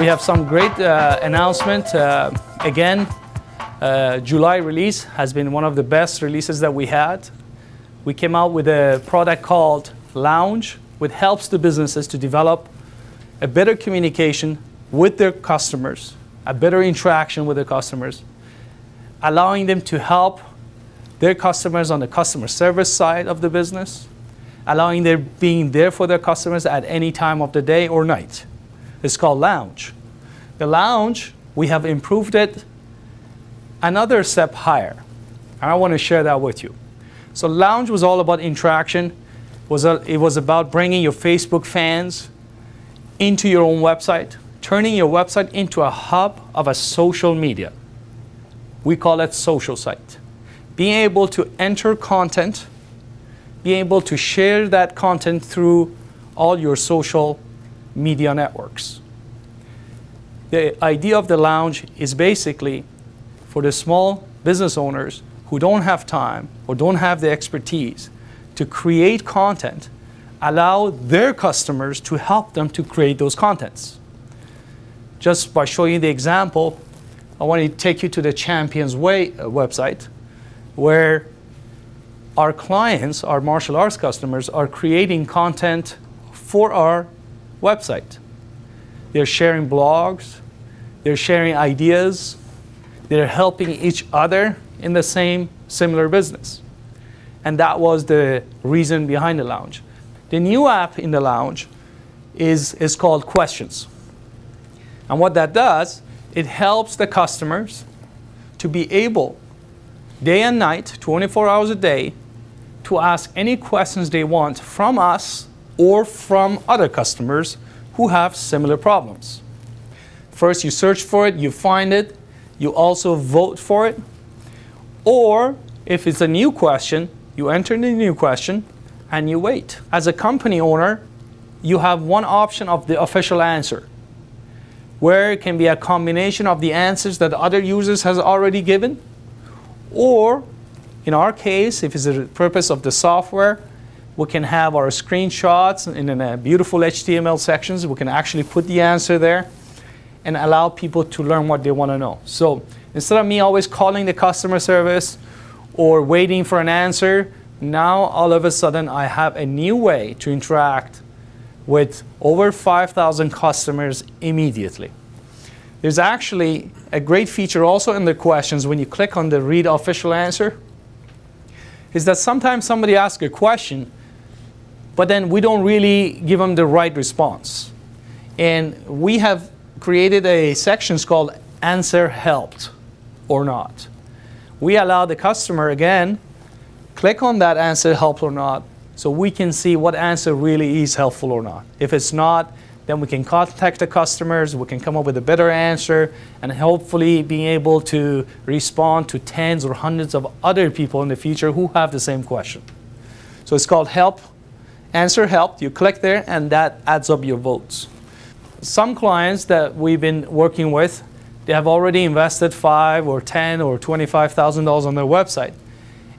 have some great announcement. Again, July release has been one of the best releases that we had. We came out with a product called Lounge, which helps the businesses to develop a better communication with their customers, a better interaction with their customers, allowing them to help their customers on the customer service side of the business, allowing them being there for their customers at any time of the day or night. It's called Lounge. The Lounge, we have improved it another step higher. And I want to share that with you. So Lounge was all about interaction. It was about bringing your Facebook fans into your own website, turning your website into a hub of a social media. We call it social site. Being able to enter content, being able to share that content through all your social media networks. The idea of the Lounge is basically for the small business owners who don't have time or don't have the expertise to create content, allow their customers to help them to create those contents. Just by showing you the example, I want to take you to the Champions Way website, where our clients, our martial arts customers, are creating content for our website. They're sharing blogs, they're sharing ideas, they're helping each other in the same similar business. And that was the reason behind the Lounge. The new app in the Lounge is called Questions. And what that does, it helps the customers to be able, day and night, 24 hours a day, to ask any questions they want from us or from other customers who have similar problems. First, you search for it, you find it, you also vote for it. Or if it's a new question, you enter the new question and you wait. As a company owner, you have one option of the official answer, where it can be a combination of the answers that other users has already given, or in our case, if it's the purpose of the software, we can have our screenshots in a beautiful HTML sections. We can actually put the answer there and allow people to learn what they want to know. So instead of me always calling the customer service or waiting for an answer, now all of a sudden I have a new way to interact with over 5,000 customers immediately. There's actually a great feature also in the questions when you click on the read official answer, is that sometimes somebody asks a question, but then we don't really give them the right response. And we have created a section called Answer Helped or Not. We allow the customer, again, click on that answer helped or not, so we can see what answer really is helpful or not. If it's not, then we can contact the customers, we can come up with a better answer, and hopefully being able to respond to tens or hundreds of other people in the future who have the same question. So it's called Help, Answer Helped. You click there and that adds up your votes. Some clients that we've been working with, they have already invested $5,000 or $10,000 or $25,000 on their website.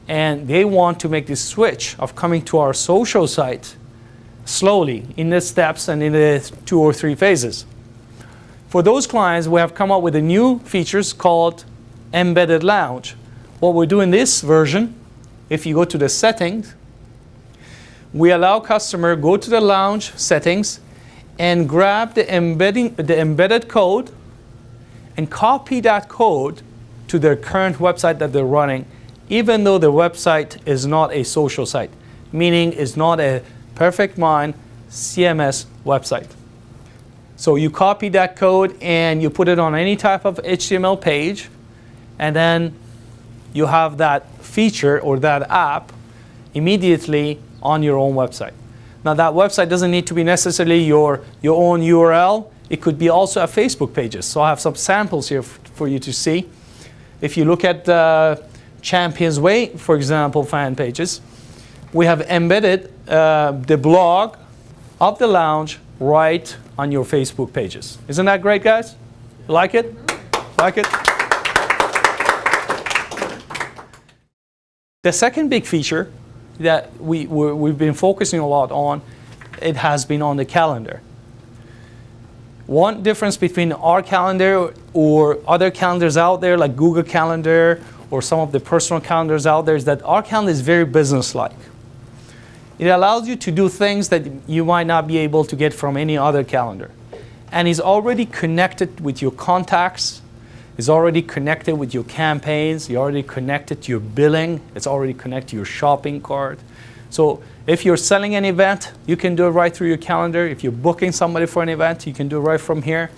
And they want to make this switch of coming to our social site slowly in the steps and in the 2 or 3 phases. For those clients, we have come up with a new features called Embedded Lounge. What we do in this version, if you go to the settings, we allow customer go to the Lounge settings and grab the embedded code and copy that code to their current website that they're running, even though the website is not a social site, meaning it's not a PerfectMind CMS website. So you copy that code and you put it on any type of HTML page, and then you have that feature or that app immediately on your own website. Now that website doesn't need to be necessarily your own URL. It could be also a Facebook pages. So I have some samples here for you to see. If you look at the Champions Way, for example, fan pages, we have embedded the blog of the Lounge right on your Facebook pages. Isn't that great, guys? Like it? Like it? The second big feature that we've been focusing a lot on, it has been on the calendar. One difference between our calendar or other calendars out there like Google Calendar or some of the personal calendars out there is that our calendar is very business-like. It allows you to do things that you might not be able to get from any other calendar. And is already connected with your contacts, is already connected with your campaigns, you're already connected to your billing, it's already connected to your shopping cart. So if you're selling an event, you can do it right through your calendar. If you're booking somebody for an event, you can do it right from here.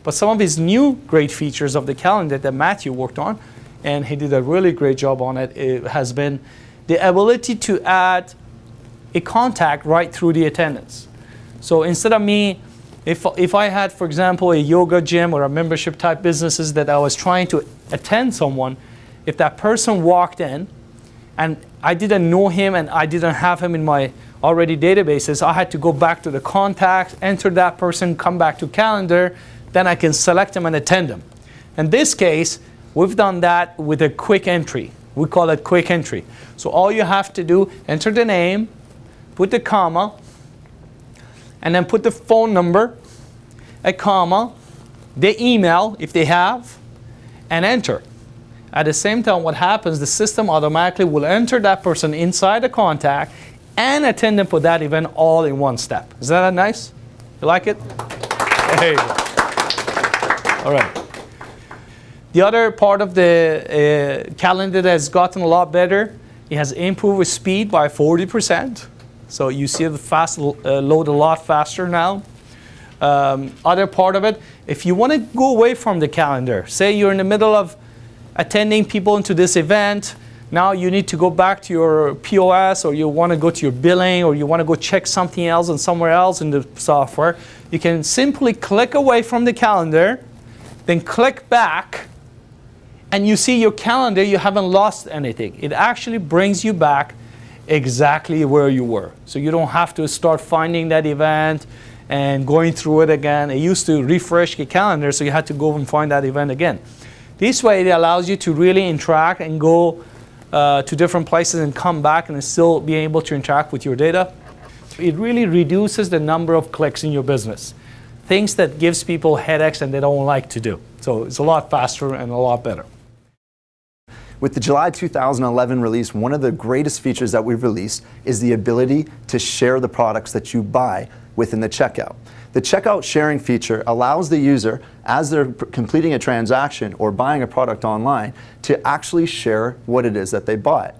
But some of his new great features of the calendar that Matthew worked on, and he did a really great job on it, has been the ability to add a contact right through the attendance. So instead of me, if I had, for example, a yoga gym or a membership type businesses that I was trying to attend someone, if that person walked in and I didn't know him and I didn't have him in my already databases, I had to go back to the contacts, enter that person, come back to calendar, then I can select him and attend him. In this case, we've done that with a quick entry. We call it quick entry. So all you have to do, enter the name, put the comma, and then put the phone number, a comma, the email if they have, and enter. At the same time, what happens, the system automatically will enter that person inside the contact and attend them for that event all in one step. Is that nice? You like it? There you go. All right. The other part of the calendar that has gotten a lot better, it has improved with speed by 40%. So you see the fast load a lot faster now. Other part of it, if you want to go away from the calendar, say you're in the middle of attending people into this event, now you need to go back to your POS, or you want to go to your billing, or you want to go check something else and somewhere else in the software, you can simply click away from the calendar, then click back, and you see your calendar, you haven't lost anything. It actually brings you back exactly where you were. So you don't have to start finding that event and going through it again. It used to refresh your calendar, so you had to go and find that event again. This way, it allows you to really interact and go to different places and come back and still be able to interact with your data. It really reduces the number of clicks in your business. Things that gives people headaches and they don't like to do. So it's a lot faster and a lot better. With the July 2011 release, one of the greatest features that we've released is the ability to share the products that you buy within the checkout. The checkout sharing feature allows the user, as they're completing a transaction or buying a product online, to actually share what it is that they bought.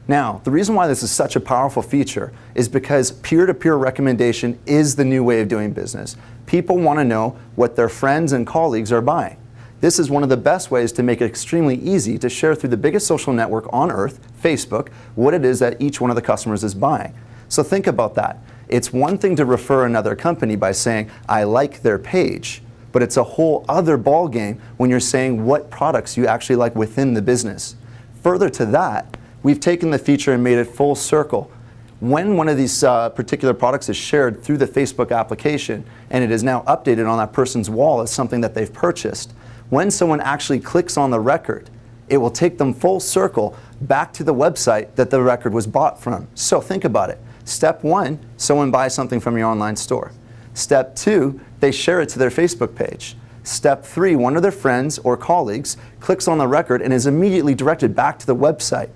Now, the reason why this is such a powerful feature is because peer-to-peer recommendation is the new way of doing business. People want to know what their friends and colleagues are buying. This is one of the best ways to make it extremely easy to share through the biggest social network on earth, Facebook, what it is that each one of the customers is buying. So think about that. It's one thing to refer another company by saying, I like their page, but it's a whole other ballgame when you're saying what products you actually like within the business. Further to that, we've taken the feature and made it full circle. When one of these particular products is shared through the Facebook application and it is now updated on that person's wall as something that they've purchased, when someone actually clicks on the record, it will take them full circle back to the website that the record was bought from. So think about it. Step one, someone buys something from your online store. Step two, they share it to their Facebook page. Step three, one of their friends or colleagues clicks on the record and is immediately directed back to the website.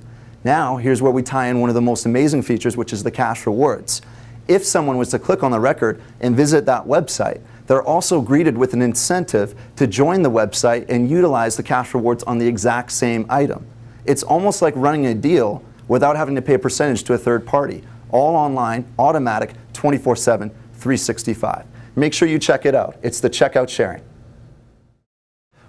Now, here's where we tie in one of the most amazing features, which is the cash rewards. If someone was to click on the record and visit that website, they're also greeted with an incentive to join the website and utilize the cash rewards on the exact same item. It's almost like running a deal without having to pay a percentage to a third party. All online, automatic, 24/7, 365. Make sure you check it out. It's the checkout sharing.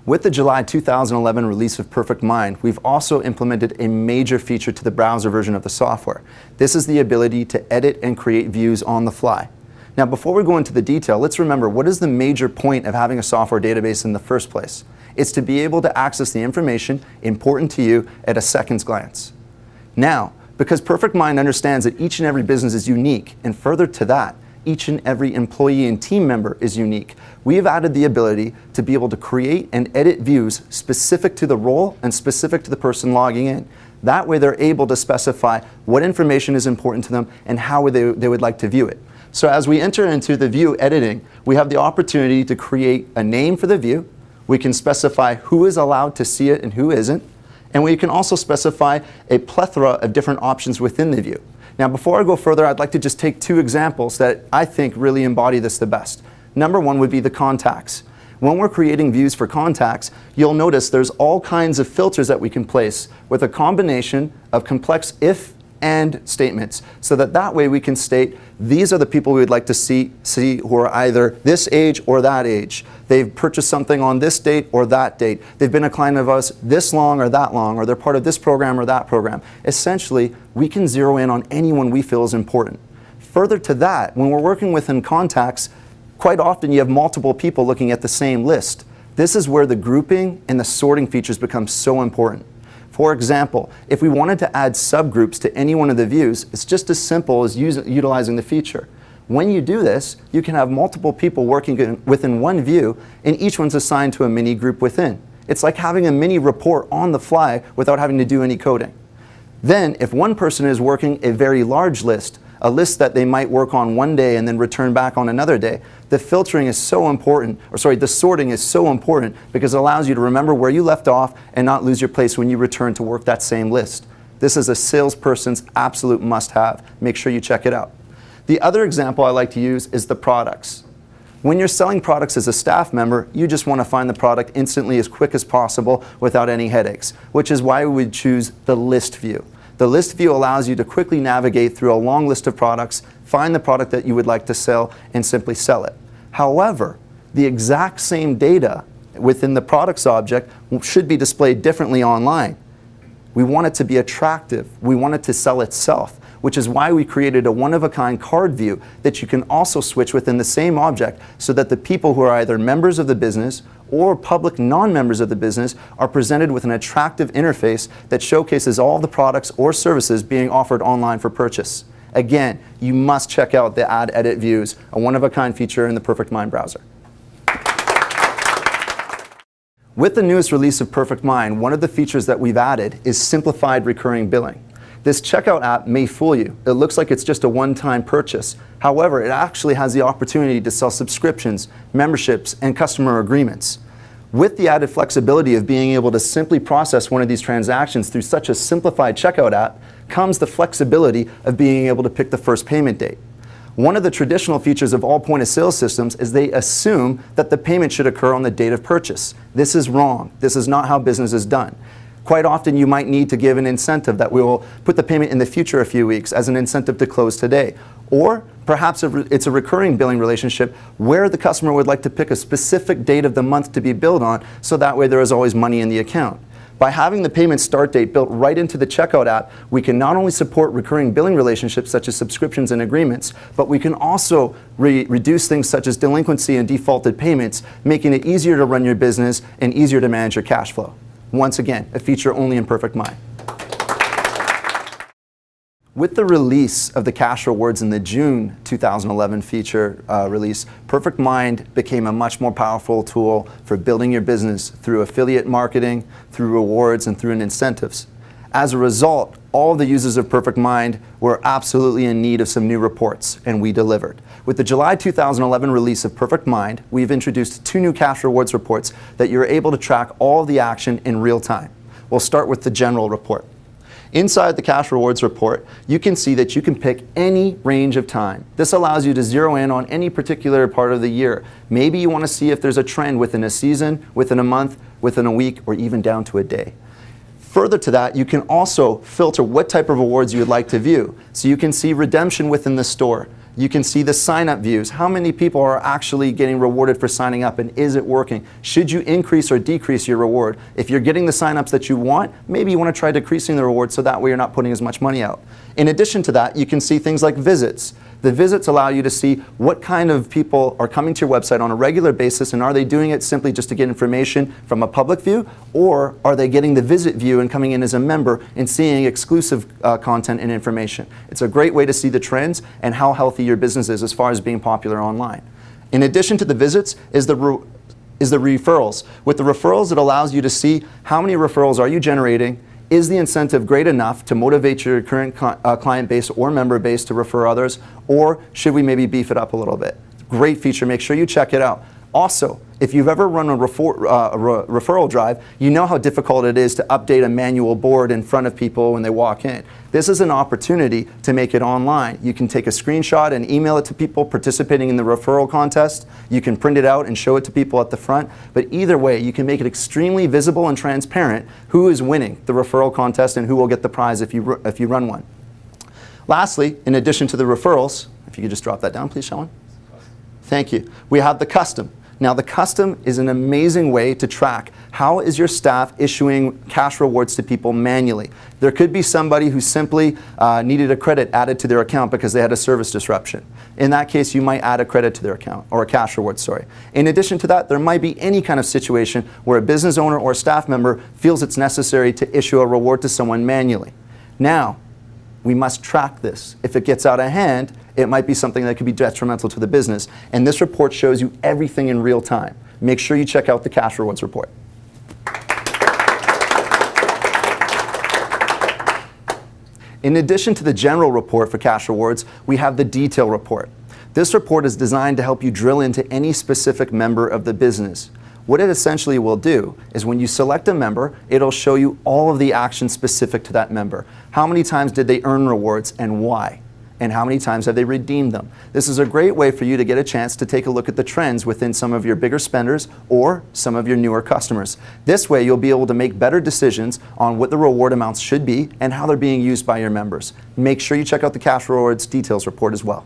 With the July 2011 release of PerfectMind, we've also implemented a major feature to the browser version of the software. This is the ability to edit and create views on the fly. Now, before we go into the detail, let's remember, what is the major point of having a software database in the first place? It's to be able to access the information important to you at a second's glance. Now, because PerfectMind understands that each and every business is unique, and further to that, each and every employee and team member is unique, we have added the ability to be able to create and edit views specific to the role and specific to the person logging in. That way they're able to specify what information is important to them and how they would like to view it. So as we enter into the view editing, we have the opportunity to create a name for the view. We can specify who is allowed to see it and who isn't. And we can also specify a plethora of different options within the view. Now, before I go further, I'd like to just take two examples that I think really embody this the best. Number one would be the contacts. When we're creating views for contacts, you'll notice there's all kinds of filters that we can place with a combination of complex if and statements, so that way we can state these are the people we would like to see who are either this age or that age. They've purchased something on this date or that date. They've been a client of us this long or that long, or they're part of this program or that program. Essentially, we can zero in on anyone we feel is important. Further to that, when we're working within contacts, quite often you have multiple people looking at the same list. This is where the grouping and the sorting features become so important. For example, if we wanted to add subgroups to any one of the views, it's just as simple as utilizing the feature. When you do this, you can have multiple people working within one view, and each one's assigned to a mini group within. It's like having a mini report on the fly without having to do any coding. Then, if one person is working a very large list, a list that they might work on one day and then return back on another day, the filtering is so important, the sorting is so important because it allows you to remember where you left off and not lose your place when you return to work that same list. This is a salesperson's absolute must-have. Make sure you check it out. The other example I like to use is the products. When you're selling products as a staff member, you just want to find the product instantly as quick as possible without any headaches, which is why we would choose the list view. The list view allows you to quickly navigate through a long list of products, find the product that you would like to sell, and simply sell it. However, the exact same data within the products object should be displayed differently online. We want it to be attractive. We want it to sell itself, which is why we created a one-of-a-kind card view that you can also switch within the same object so that the people who are either members of the business or public non-members of the business are presented with an attractive interface that showcases all the products or services being offered online for purchase. Again, you must check out the Add Edit Views, a one-of-a-kind feature in the PerfectMind browser. With the newest release of PerfectMind, one of the features that we've added is simplified recurring billing. This checkout app may fool you. It looks like it's just a one-time purchase. However, it actually has the opportunity to sell subscriptions, memberships, and customer agreements. With the added flexibility of being able to simply process one of these transactions through such a simplified checkout app comes the flexibility of being able to pick the first payment date. One of the traditional features of all point-of-sale systems is they assume that the payment should occur on the date of purchase. This is wrong. This is not how business is done. Quite often you might need to give an incentive that we will put the payment in the future a few weeks as an incentive to close today. Or perhaps it's a recurring billing relationship where the customer would like to pick a specific date of the month to be billed on, so that way there is always money in the account. By having the payment start date built right into the checkout app, we can not only support recurring billing relationships such as subscriptions and agreements, but we can also reduce things such as delinquency and defaulted payments, making it easier to run your business and easier to manage your cash flow. Once again, a feature only in PerfectMind. With the release of the cash rewards in the June 2011 feature release, PerfectMind became a much more powerful tool for building your business through affiliate marketing, through rewards, and through incentives. As a result, all the users of PerfectMind were absolutely in need of some new reports, and we delivered. With the July 2011 release of PerfectMind, we've introduced 2 new cash rewards reports that you're able to track all of the action in real time. We'll start with the general report. Inside the cash rewards report, you can see that you can pick any range of time. This allows you to zero in on any particular part of the year. Maybe you want to see if there's a trend within a season, within a month, within a week, or even down to a day. Further to that, you can also filter what type of rewards you would like to view. So you can see redemption within the store. You can see the sign-up views. How many people are actually getting rewarded for signing up, and is it working? Should you increase or decrease your reward? If you're getting the sign-ups that you want, maybe you want to try decreasing the reward so that way you're not putting as much money out. In addition to that, you can see things like visits. The visits allow you to see what kind of people are coming to your website on a regular basis, and are they doing it simply just to get information from a public view, or are they getting the visit view and coming in as a member and seeing exclusive content and information. It's a great way to see the trends and how healthy your business is as far as being popular online. In addition to the visits is the referrals. With the referrals, it allows you to see how many referrals are you generating, Is the incentive great enough to motivate your current client base or member base to refer others, or should we maybe beef it up a little bit? Great feature, make sure you check it out. Also, if you've ever run a referral drive, you know how difficult it is to update a manual board in front of people when they walk in. This is an opportunity to make it online. You can take a screenshot and email it to people participating in the referral contest. You can print it out and show it to people at the front. But either way, you can make it extremely visible and transparent who is winning the referral contest and who will get the prize if you run one. Lastly, in addition to the referrals, if you could just drop that down, please, Sean. Thank you. We have the custom. Now, the custom is an amazing way to track how is your staff issuing cash rewards to people manually. There could be somebody who simply needed a credit added to their account because they had a service disruption. In that case, you might add a credit to their account, or a cash reward, sorry. In addition to that, there might be any kind of situation where a business owner or staff member feels it's necessary to issue a reward to someone manually. Now, we must track this. If it gets out of hand, it might be something that could be detrimental to the business. And this report shows you everything in real time. Make sure you check out the cash rewards report. In addition to the general report for cash rewards, we have the detail report. This report is designed to help you drill into any specific member of the business. What it essentially will do is when you select a member, it'll show you all of the actions specific to that member. How many times did they earn rewards and why? And how many times have they redeemed them? This is a great way for you to get a chance to take a look at the trends within some of your bigger spenders or some of your newer customers. This way, you'll be able to make better decisions on what the reward amounts should be and how they're being used by your members. Make sure you check out the cash rewards details report as well.